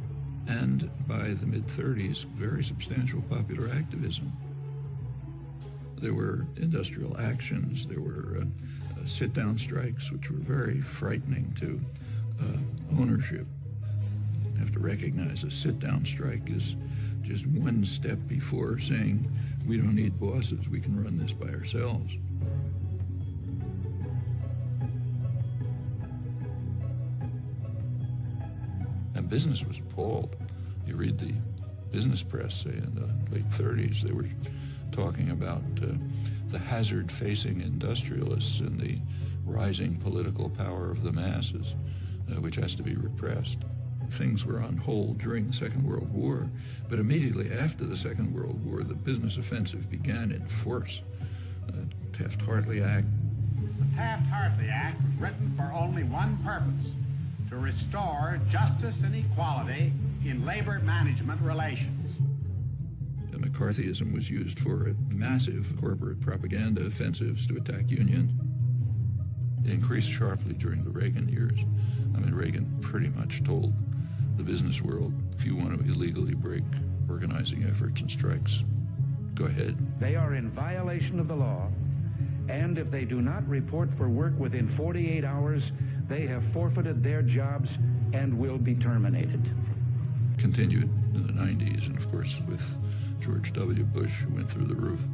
and, by the mid-30s, very substantial popular activism. There were industrial actions, there were sit-down strikes, which were very frightening to ownership. You have to recognize a sit-down strike is just one step before saying, we don't need bosses, we can run this by ourselves. And business was appalled. You read the business press, say, in the late 30s, they were talking about the hazard facing industrialists and the rising political power of the masses, which has to be repressed. Things were on hold during the Second World War, but immediately after the Second World War, the business offensive began in force. Taft-Hartley Act. The Taft-Hartley Act was written for only one purpose: to restore justice and equality in labor management relations. McCarthyism was used for massive corporate propaganda offensives to attack unions. It increased sharply during the Reagan years. I mean, Reagan pretty much told the business world, if you want to illegally break organizing efforts and strikes, go ahead. They are in violation of the law, and if they do not report for work within 48 hours, they have forfeited their jobs and will be terminated. Continued in the 90s, and of course with George W. Bush, who went through the roof.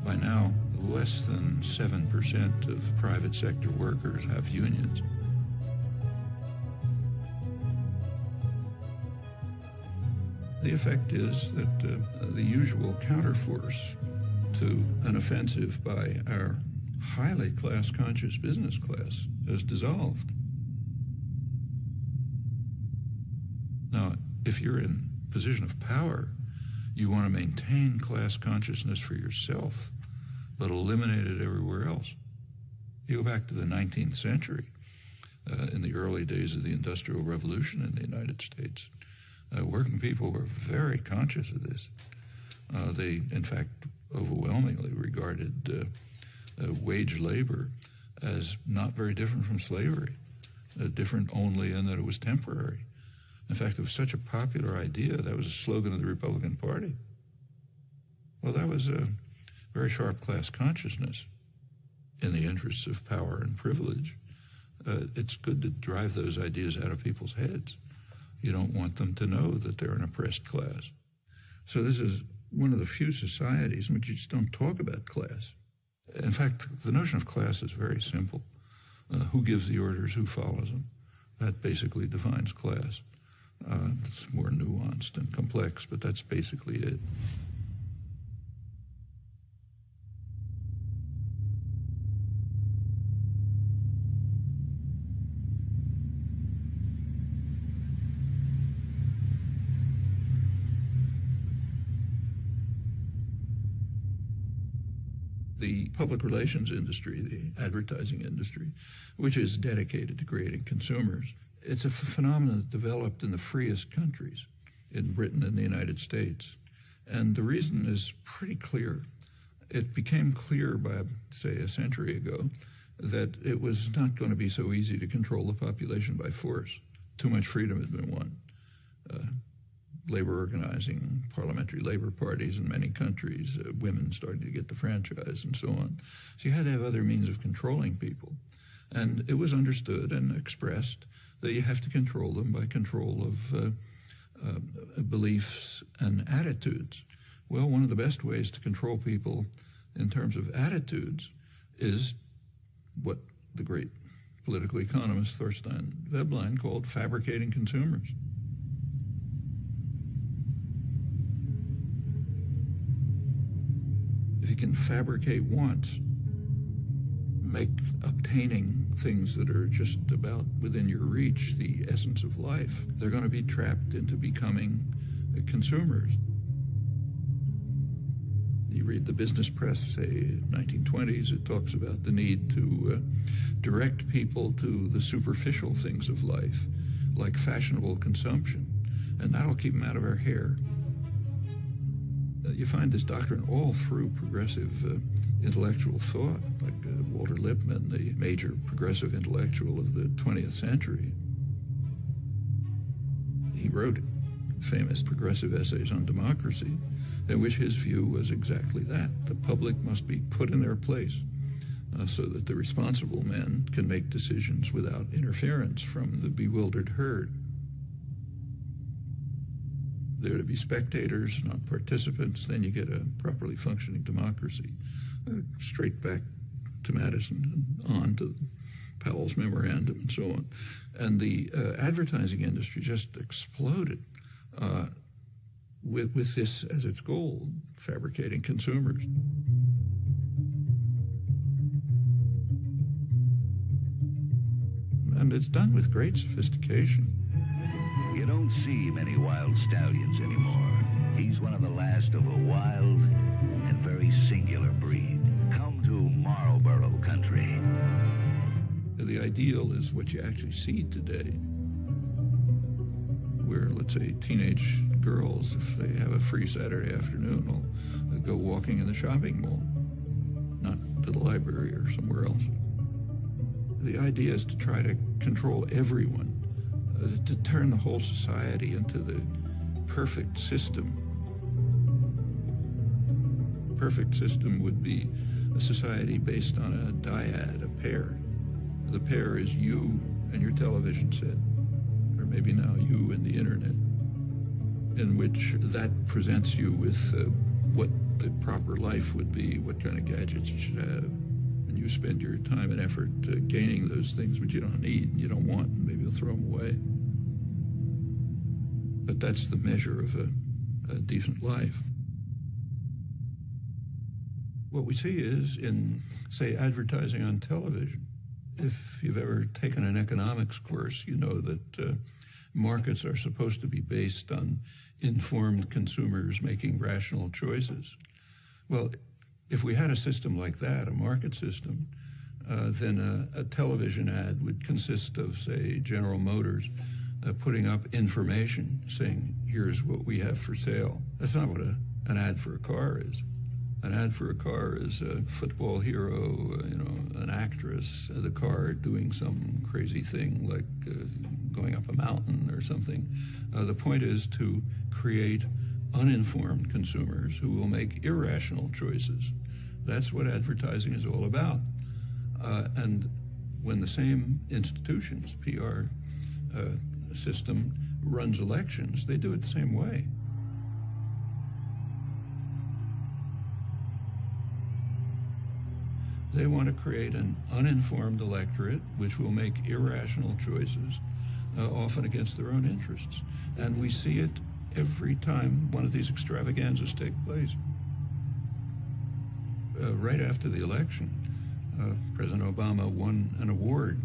By now, less than 7% of private sector workers have unions. The effect is that the usual counterforce to an offensive by our highly class-conscious business class has dissolved. Now, if you're in a position of power, you want to maintain class consciousness for yourself, but eliminate it everywhere else. You go back to the 19th century, in the early days of the Industrial Revolution in the United States. Working people were very conscious of this. They, in fact, overwhelmingly regarded wage labor as not very different from slavery, different only in that it was temporary. In fact, it was such a popular idea, that was a slogan of the Republican Party. Well, that was a very sharp class consciousness in the interests of power and privilege. It's good to drive those ideas out of people's heads. You don't want them to know that they're an oppressed class. So this is one of the few societies in which you just don't talk about class. In fact, the notion of class is very simple. Who gives the orders, who follows them? That basically defines class. It's more nuanced and complex, but that's basically it. The public relations industry, the advertising industry, which is dedicated to creating consumers, it's a phenomenon that developed in the freest countries, in Britain and the United States. And the reason is pretty clear. It became clear by, say, a century ago, that it was not going to be so easy to control the population by force. Too much freedom had been won. Labor organizing, parliamentary labor parties in many countries, women starting to get the franchise and so on. So you had to have other means of controlling people. And it was understood and expressed that you have to control them by control of beliefs and attitudes. Well, one of the best ways to control people in terms of attitudes is what the great political economist Thorstein Veblen called fabricating consumers. If you can fabricate wants, make obtaining things that are just about within your reach the essence of life, they're going to be trapped into becoming consumers. You read the business press, say, 1920s, it talks about the need to direct people to the superficial things of life, like fashionable consumption, and that'll keep them out of our hair. You find this doctrine all through progressive intellectual thought, like Walter Lippmann, the major progressive intellectual of the 20th century. He wrote famous progressive essays on democracy, in which his view was exactly that. The public must be put in their place so that the responsible men can make decisions without interference from the bewildered herd. They're to be spectators, not participants, then you get a properly functioning democracy. Straight back to Madison and on to Powell's memorandum and so on. And the advertising industry just exploded with this as its goal, fabricating consumers. And it's done with great sophistication. You don't see many wild stallions anymore. He's one of the last of a wild and very singular breed. Come to Marlboro country. The ideal is what you actually see today, where, let's say, teenage girls, if they have a free Saturday afternoon, will go walking in the shopping mall, not to the library or somewhere else. The idea is to try to control everyone, to turn the whole society into the perfect system. Perfect system would be a society based on a dyad, a pair. The pair is you and your television set, or maybe now you and the internet, in which that presents you with what the proper life would be, what kind of gadgets you should have. And you spend your time and effort gaining those things which you don't need and you don't want, and maybe you'll throw them away. But that's the measure of a decent life. What we see is in, say, advertising on television. If you've ever taken an economics course, you know that markets are supposed to be based on informed consumers making rational choices. Well, if we had a system like that, a market system, then a television ad would consist of, say, General Motors putting up information saying, here's what we have for sale. That's not what an ad for a car is. An ad for a car is a football hero, an actress, the car doing some crazy thing like going up a mountain or something. The point is to create uninformed consumers who will make irrational choices. That's what advertising is all about. And when the same institutions, PR system, runs elections, they do it the same way. They want to create an uninformed electorate which will make irrational choices, often against their own interests. And we see it every time one of these extravaganzas take place. Right after the election, President Obama won an award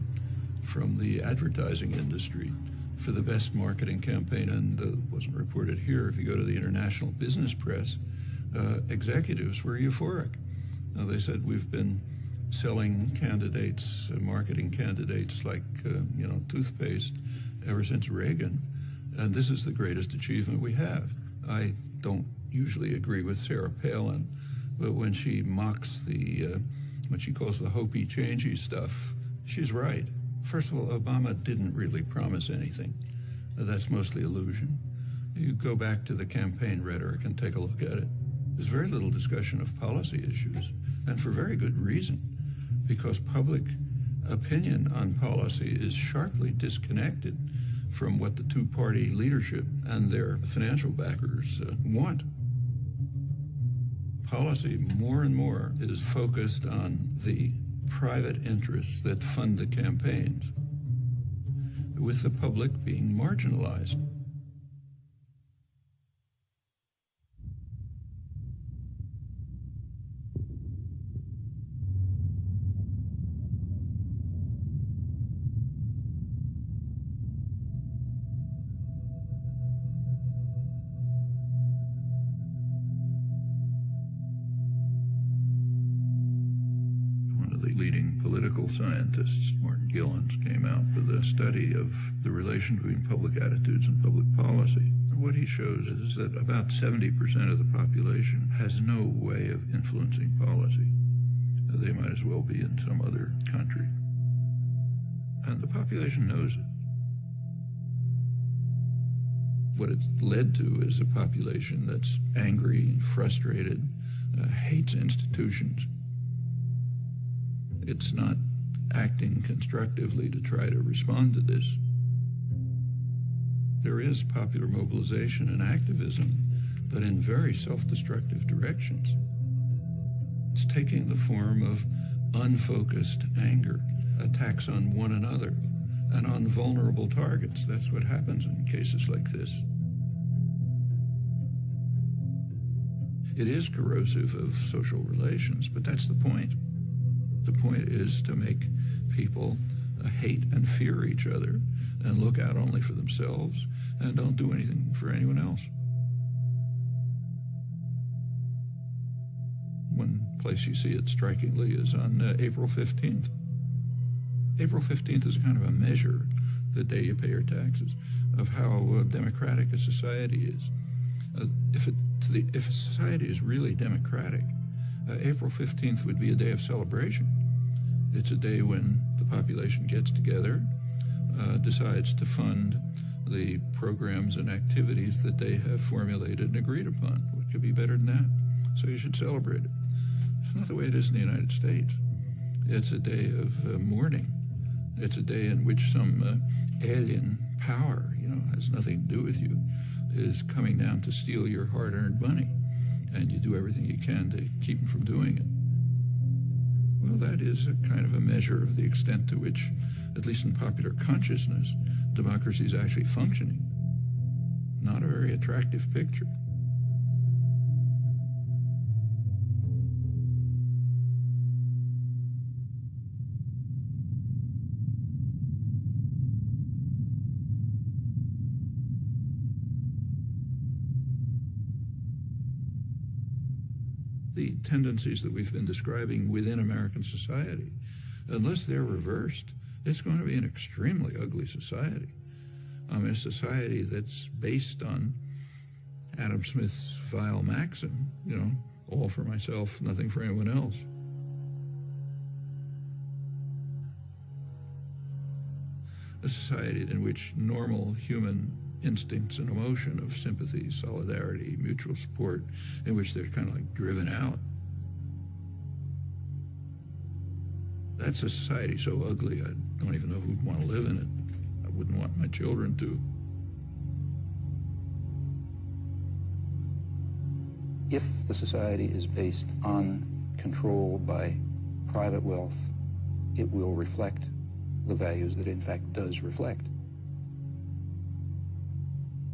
from the advertising industry for the best marketing campaign, and it wasn't reported here. If you go to the international business press, executives were euphoric. They said, we've been selling candidates, marketing candidates like, toothpaste ever since Reagan, and this is the greatest achievement we have. I don't usually agree with Sarah Palin, but when she mocks the what she calls the hopey, changey stuff, she's right. First of all, Obama didn't really promise anything. That's mostly illusion. You go back to the campaign rhetoric and take a look at it. There's very little discussion of policy issues, and for very good reason, because public opinion on policy is sharply disconnected from what the two-party leadership and their financial backers want. Policy, more and more, is focused on the private interests that fund the campaigns, with the public being marginalized. Scientists, Martin Gilens, came out with a study of the relation between public attitudes and public policy. And what he shows is that about 70% of the population has no way of influencing policy. They might as well be in some other country. And the population knows it. What it's led to is a population that's angry and frustrated, hates institutions. It's not acting constructively to try to respond to this. There is popular mobilization and activism, but in very self-destructive directions. It's taking the form of unfocused anger, attacks on one another, and on vulnerable targets. That's what happens in cases like this. It is corrosive of social relations, but that's the point. The point is to make people hate and fear each other and look out only for themselves and don't do anything for anyone else. One place you see it strikingly is on April 15th. April 15th is kind of a measure, the day you pay your taxes, of how democratic a society is. If a society is really democratic, April 15th would be a day of celebration. It's a day when the population gets together, decides to fund the programs and activities that they have formulated and agreed upon. What could be better than that? So you should celebrate it. It's not the way it is in the United States. It's a day of mourning. It's a day in which some alien power, has nothing to do with you, is coming down to steal your hard-earned money, and you do everything you can to keep them from doing it. Well, that is a kind of a measure of the extent to which, at least in popular consciousness, democracy is actually functioning. Not a very attractive picture. The tendencies that we've been describing within American society, unless they're reversed, it's going to be an extremely ugly society. A society that's based on Adam Smith's vile maxim, all for myself, nothing for anyone else. A society in which normal human instincts and emotion of sympathy, solidarity, mutual support, in which they're kind of like driven out. That's a society so ugly, I don't even know who'd want to live in it. I wouldn't want my children to. If the society is based on control by private wealth, it will reflect the values that it in fact does reflect.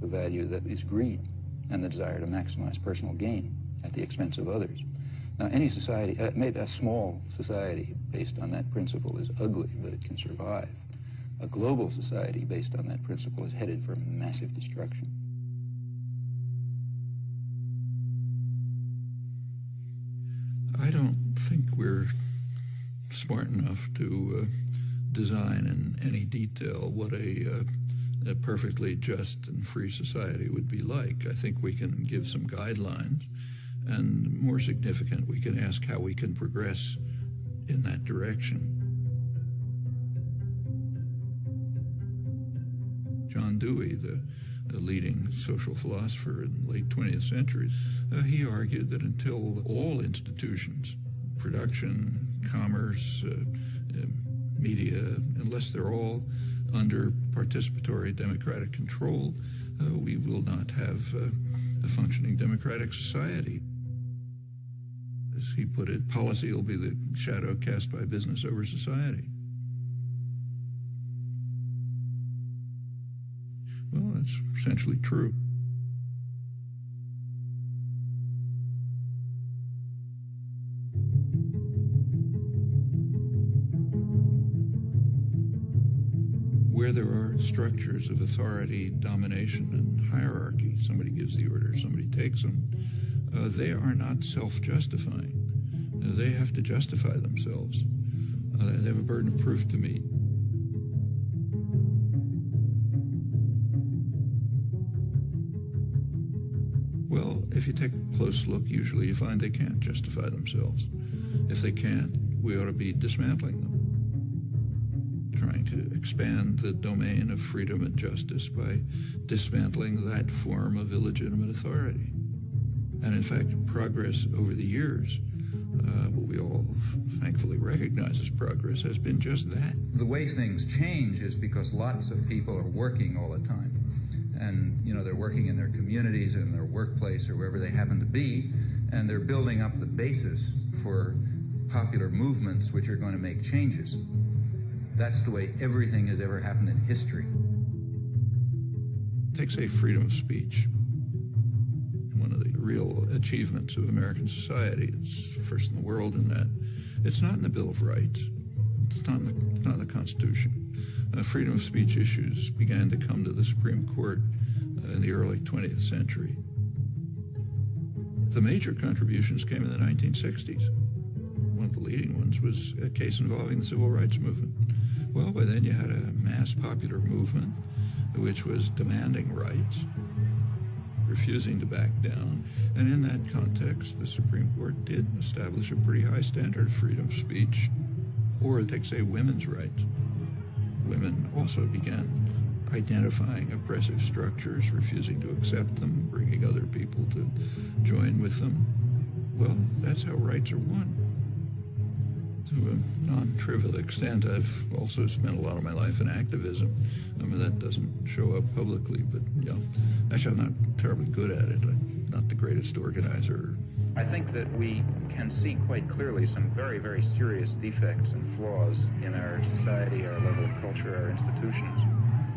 The value that is greed and the desire to maximize personal gain at the expense of others. Now, any society, maybe a small society based on that principle is ugly, but it can survive. A global society based on that principle is headed for massive destruction. I don't think we're smart enough to design in any detail what a perfectly just and free society would be like. I think we can give some guidelines, and more significant, we can ask how we can progress in direction. John Dewey, the leading social philosopher in the late 20th century, he argued that until all institutions, production, commerce, media, unless they're all under participatory democratic control, we will not have a functioning democratic society. As he put it, policy will be the shadow cast by business over society. Well, that's essentially true. Where there are structures of authority, domination, and hierarchy, somebody gives the order, somebody takes them, they are not self-justifying. They have to justify themselves. They have a burden of proof to meet. Well, if you take a close look, usually you find they can't justify themselves. If they can't, we ought to be dismantling them, trying to expand the domain of freedom and justice by dismantling that form of illegitimate authority. And in fact, progress over the years, what we all thankfully recognize as progress, has been just that. The way things change is because lots of people are working all the time. And, you know, they're working in their communities or in their workplace or wherever they happen to be, and they're building up the basis for popular movements which are going to make changes. That's the way everything has ever happened in history. Take, say, freedom of speech. One of the real achievements of American society. It's first in the world in that. It's not in the Bill of Rights. It's not in the Constitution. Freedom of speech issues began to come to the Supreme Court in the early 20th century. The major contributions came in the 1960s. One of the leading ones was a case involving the civil rights movement. Well, by then you had a mass popular movement which was demanding rights, refusing to back down. And in that context, the Supreme Court did establish a pretty high standard of freedom of speech, or take, say, women's rights. Women also began identifying oppressive structures, refusing to accept them, bringing other people to join with them. Well, that's how rights are won. To a non-trivial extent, I've also spent a lot of my life in activism. I mean, that doesn't show up publicly, but yeah. Actually, I'm not terribly good at it. I'm not the greatest organizer. I think that we can see quite clearly some very, very serious defects and flaws in our society, our level of culture, our institutions,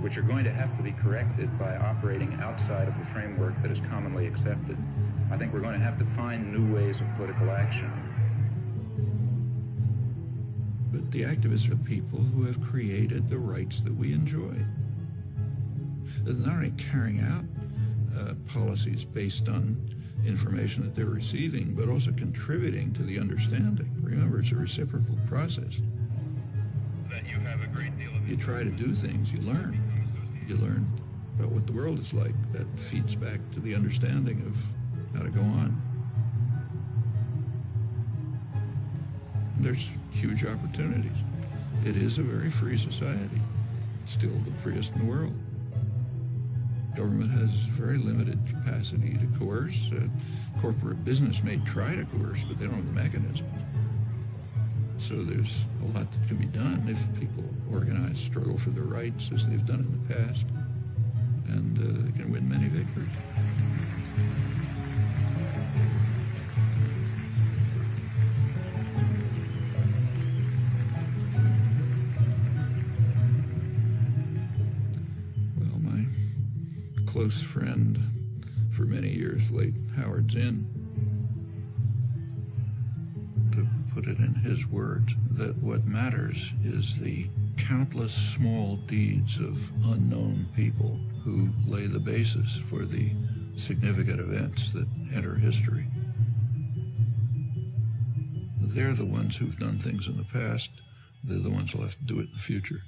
which are going to have to be corrected by operating outside of the framework that is commonly accepted. I think we're going to have to find new ways of political action. But the activists are people who have created the rights that we enjoy. They're not only carrying out policies based on information that they're receiving, but also contributing to the understanding. Remember, it's a reciprocal process. That you have a great deal of... You try to do things, you learn. You learn about what the world is like. That feeds back to the understanding of how to go on. There's huge opportunities. It is a very free society, still the freest in the world. Government has very limited capacity to coerce. Corporate business may try to coerce, but they don't have the mechanism. So there's a lot that can be done if people organize, struggle for their rights as they've done in the past, and they can win many victories. Close friend for many years, late Howard Zinn, to put it in his words, that what matters is the countless small deeds of unknown people who lay the basis for the significant events that enter history. They're the ones who've done things in the past. They're the ones who'll have to do it in the future.